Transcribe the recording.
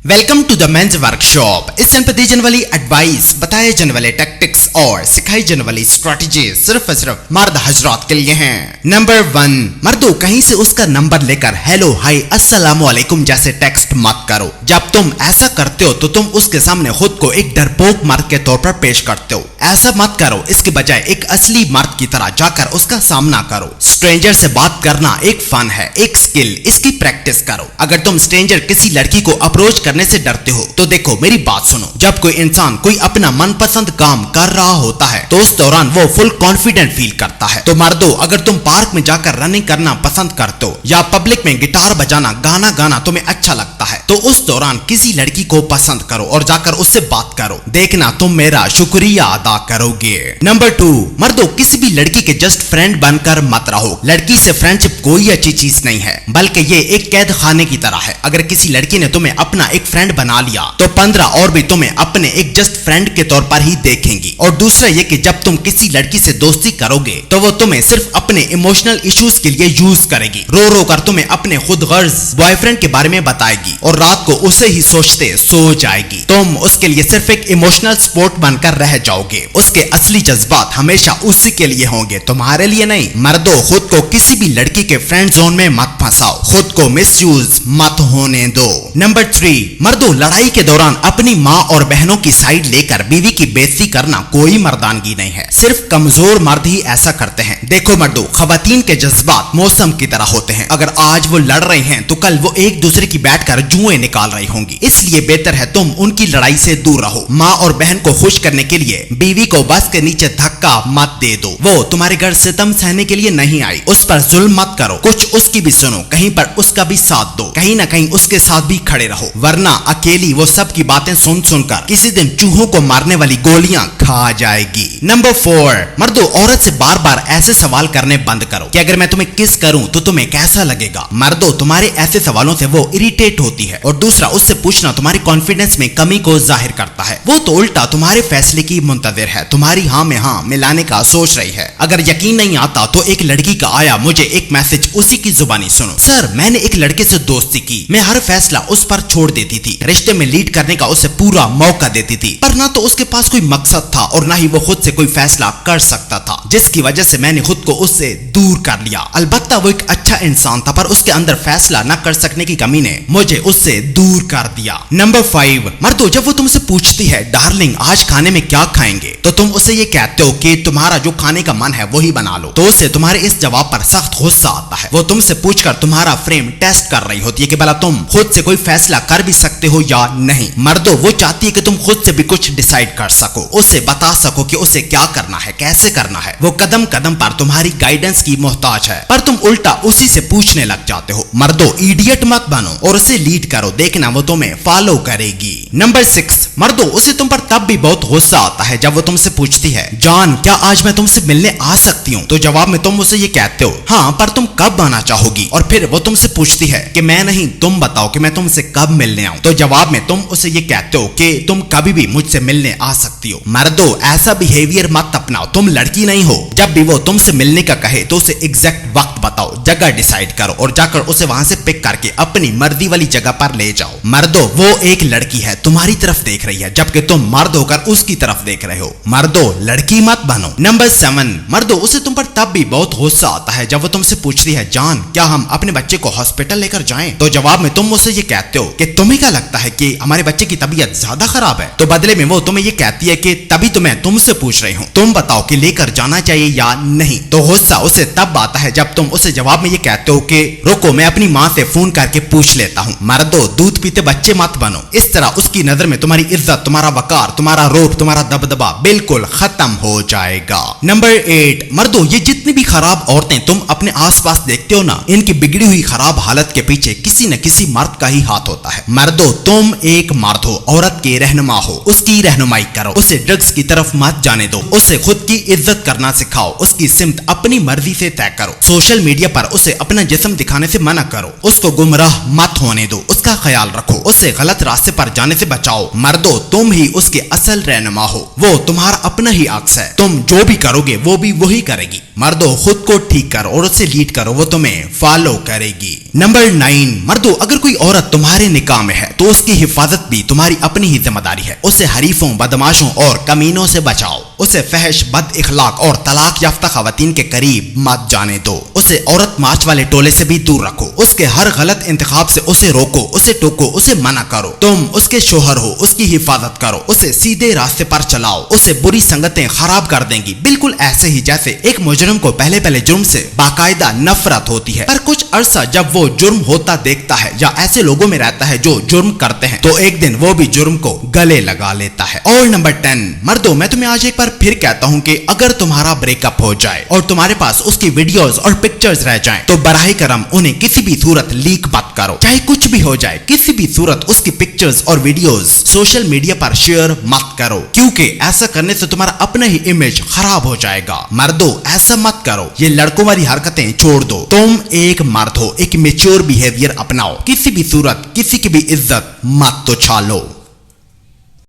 Welcome to the men's workshop. इस channel पर दी जाने वाली एडवाइस, बताए जाने वाले टैक्टिक्स और सिखाई जाने वाली स्ट्रेटजी सिर्फ और सिर्फ मर्द हजरात के लिए हैं। नंबर 1, मर्दों कहीं से उसका नंबर लेकर हेलो हाय अस्सलाम वालेकुम जैसे टेक्स्ट मत करो। जब तुम ऐसा करते हो तो तुम उसके सामने खुद को एक डरपोक मर्द के तौर पर पेश करते हो। ऐसा मत करो, इसके बजाय एक असली मर्द की तरह जाकर उसका सामना करो। स्ट्रेंजर से बात करना एक फन है, एक स्किल, इसकी प्रैक्टिस करो। अगर तुम स्ट्रेंजर किसी लड़की को अप्रोच करने से डरते हो तो देखो मेरी बात सुनो। जब कोई इंसान कोई अपना मनपसंद काम कर रहा होता है तो उस दौरान वो फुल कॉन्फिडेंट फील करता है। तो मर्दों, अगर तुम पार्क में जाकर रनिंग करना पसंद करते हो या पब्लिक में गिटार बजाना, गाना गाना तुम्हें अच्छा लगता है तो उस दौरान किसी लड़की को पसंद करो और जाकर उससे बात करो। देखना तुम मेरा शुक्रिया अदा करोगे। नंबर 2, मर्दों किसी भी लड़की के जस्ट फ्रेंड बनकर मत रहो। लड़की से फ्रेंडशिप कोई अच्छी चीज नहीं है, बल्कि ये एक कैद खाने की तरह है। अगर किसी लड़की ने तुम्हें अपना एक फ्रेंड बना लिया तो 15 और भी तुम्हें अपने एक जस्ट फ्रेंड के तौर पर ही देखेंगी। और दूसरा ये कि जब तुम किसी लड़की से दोस्ती करोगे तो वो तुम्हें सिर्फ अपने इमोशनल इश्यूज के लिए यूज करेगी। रो रो कर तुम्हें अपने खुद गर्ज बॉयफ्रेंड के बारे में बताएगी और रात को उसे ही सोचते सो जाएगी। तुम उसके लिए सिर्फ एक इमोशनल सपोर्ट बनकर रह जाओगे। उसके असली जज्बात हमेशा उसी के लिए होंगे, तुम्हारे लिए नहीं। मर्दों, खुद को किसी भी लड़की के फ्रेंड जोन में मत फंसाओ, खुद को मिसयूज मत होने दो। नंबर 3, मर्दों लड़ाई के दौरान अपनी माँ और बहनों की साइड लेकर बीवी की बेइज्जती करना कोई मर्दानगी नहीं है। सिर्फ कमजोर मर्द ही ऐसा करते हैं। देखो मर्दों, खवातीन के जज्बात मौसम की तरह होते हैं। अगर आज वो लड़ रहे हैं तो कल वो एक दूसरे की बैठकर जुएं निकाल रही होंगी। इसलिए बेहतर है तुम उनकी लड़ाई से दूर रहो। माँ और बहन को खुश करने के लिए बीवी को बस के नीचे धक्का मत दे दो। वो तुम्हारे घर सितम सहने के लिए नहीं आई, उस पर जुल्म मत करो। कुछ उसकी भी सुनो, कहीं पर उसका भी साथ दो, कहीं ना कहीं उसके साथ भी खड़े रहो, वरना अकेली वो सब की बातें सुन सुनकर किसी दिन चूहों को मारने वाली गोलियां खा जाएगी। नंबर 4, मर्दों औरत से बार बार ऐसे सवाल करने बंद करो कि अगर मैं तुम्हें किस करूं तो तुम्हें कैसा लगेगा। मर्दों, तुम्हारे ऐसे सवालों से वो इरिटेट होती है। और दूसरा, उससे पूछना तुम्हारी कॉन्फिडेंस में कमी को जाहिर करता है। वो तो उल्टा तुम्हारे फैसले की मुंतजिर है, तुम्हारी हाँ में हाँ मिलाने का सोच रही है। अगर यकीन नहीं आता तो एक लड़की का आया मुझे एक मैसेज, उसी की जुबानी सुनो। सर, मैंने एक लड़के से दोस्ती की, मैं हर फैसला उस पर छोड़ देती थी, रिश्ते में लीड करने का उसे पूरा मौका देती थी, पर ना तो उसके पास कोई मकसद था और ना ही वो खुद से कोई फैसला कर सकता था, जिसकी वजह से मैंने खुद को उससे दूर कर लिया। अलबत्ता वो एक अच्छा इंसान था, पर उसके अंदर फैसला न कर सकने की कमी ने मुझे उससे दूर कर दिया। नंबर 5, मर्दों जब वो तुमसे पूछती है डार्लिंग आज खाने में क्या खाएंगे, तो तुम उसे ये कहते हो कि तुम्हारा जो खाने का मन है वही बना लो, तो उसे तुम्हारे इस जवाब पर सख्त गुस्सा आता है। वो तुमसे पूछकर तुम्हारा फ्रेम टेस्ट कर रही होती है कि भला तुम खुद से कोई फैसला कर भी सकते हो या नहीं। मर्दों, वो चाहती है कि तुम खुद से भी कुछ डिसाइड कर सको, उसे बता सको कि उसे क्या करना है, कैसे करना है। वो कदम कदम पर तुम्हारी गाइडेंस की मोहताज है, पर तुम उल्टा उसी से पूछने लग जाते हो। मर्दों, इडियट मत बनो और उसे लीड करो, देखना वो तुम्हें फॉलो करेगी। नंबर 6, मर्दों उसे तुम पर तब भी बहुत गुस्सा आता है जब वो तुमसे पूछती है जान क्या आज मैं तुमसे मिलने आ सकती हूँ, तो जवाब में तुम उसे ये कहते हो हाँ पर तुम कब आना चाहोगी। और फिर वो तुमसे पूछती है कि मैं नहीं तुम बताओ कि मैं तुमसे कब मिलने आऊं, तो जवाब में तुम उसे ये कहते हो कि तुम कभी भी मुझसे मिलने आ सकती हो। मर्दों, ऐसा बिहेवियर मत अपनाओ, तुम लड़की नहीं हो। जब भी वो तुमसे मिलने का कहे तो उसे एग्जैक्ट वक्त बताओ, जगह डिसाइड करो और जाकर उसे वहां से पिक करके अपनी मर्जी वाली जगह पर ले जाओ। मर्दों, वो एक लड़की है, तुम्हारी तरफ देख रही है, जबकि तुम मर्द होकर उसकी तरफ देख रहे हो। मर्दों, लड़की मत बनो। नंबर 7, मर्दों उसे तुम पर तब भी बहुत गुस्सा आता है जब वो तुमसे पूछती है जान क्या हम अपने बच्चे को हॉस्पिटल लेकर जाएं, तो जवाब में तुम उसे ये कहते हो कि तुम्हें क्या लगता है कि हमारे बच्चे की तबीयत ज्यादा खराब है, तो बदले में वो तुम्हें ये कहती है कि तभी तो मैं तुमसे पूछ रही हूँ, तुम बताओ कि लेकर जाना चाहिए या नहीं। तो गुस्सा उसे तब आता है जब तुम उसे जवाब में ये कहते हो कि रुको मैं अपनी माँ से फोन करके पूछ लेता हूँ। मर्दों, दूध पीते बच्चे मत बनो, इस तरह उसकी नजर में तुम्हारी इज्जत, तुम्हारा वकार, तुम्हारा रूप, तुम्हारा दबदबा बिल्कुल खत्म हो जाएगा। नंबर 8, मर्दों ये जितनी भी खराब औरतें तुम अपने आसपास देखते हो ना, इनकी बिगड़ी हुई खराब हालत के पीछे किसी न किसी मर्द का ही हाथ होता है। मर्दों, तुम एक मर्द हो, औरत के रहनुमा हो, उसकी रहनुमाई करो, उसे ड्रग्स की तरफ मत जाने दो, उसे खुद की इज्जत करना सिखाओ, उसकी सिमत अपनी मर्जी से तय करो। सोशल मीडिया पर उसे अपना जिस्म दिखाने से मना करो, उसको गुमराह मत होने दो, उसका ख्याल रखो, उसे गलत रास्ते पर जाने से बचाओ। मर्दों, तुम ही उसके असल रहनुमा हो, वो तुम्हारा अपना ही अक्स है, तुम जो भी करोगे वो भी वही करेगी। मर्दों, खुद को ठीक करो और उसे लीड करो, वो तुम्हें फॉलो करेगी। नंबर 9, मर्दों अगर कोई औरत तुम्हारे निकाह में में है तो उसकी हिफाजत भी तुम्हारी अपनी ही जिम्मेदारी है। उसे हरीफों, बदमाशों और कमीनों से बचाओ। उसे फहश, बद इखलाक और तलाक याफ्ता खवातीन के करीब मत जाने दो। उसे औरत मार्च वाले टोले से भी दूर रखो। उसके हर गलत इंतखाब से उसे रोको, उसे टोको, उसे मना करो। तुम उसके शोहर हो, उसकी हिफाजत करो, उसे सीधे रास्ते पर चलाओ। उसे बुरी संगतें खराब कर देंगी, बिल्कुल ऐसे ही जैसे एक मुजरिम को पहले पहले जुर्म से बाकायदा नफरत होती है, पर कुछ अरसा जब वो जुर्म होता देखता है या ऐसे लोगों में रहता है जो जुर्म करते हैं तो एक दिन वो भी जुर्म को गले लगा लेता है। और नंबर 10, मर्दों मैं तुम्हें आज एक बार फिर कहता हूँ कि अगर तुम्हारा ब्रेकअप हो जाए और तुम्हारे पास उसकी वीडियोस और पिक्चर्स रह जाएं, तो बराहे करम उन्हें किसी भी सूरत लीक मत करो। चाहे कुछ भी हो जाए, किसी भी सूरत उसकी पिक्चर्स और वीडियोस सोशल मीडिया पर शेयर मत करो, क्योंकि ऐसा करने से तुम्हारा अपना ही इमेज खराब हो जाएगा। मर्दों ऐसा मत करो, ये लड़कों वाली हरकतें छोड़ दो। तुम एक मर्द हो, एक मैच्योर बिहेवियर अपनाओ। किसी भी सूरत किसी की भी इज्जत मत तो छालो।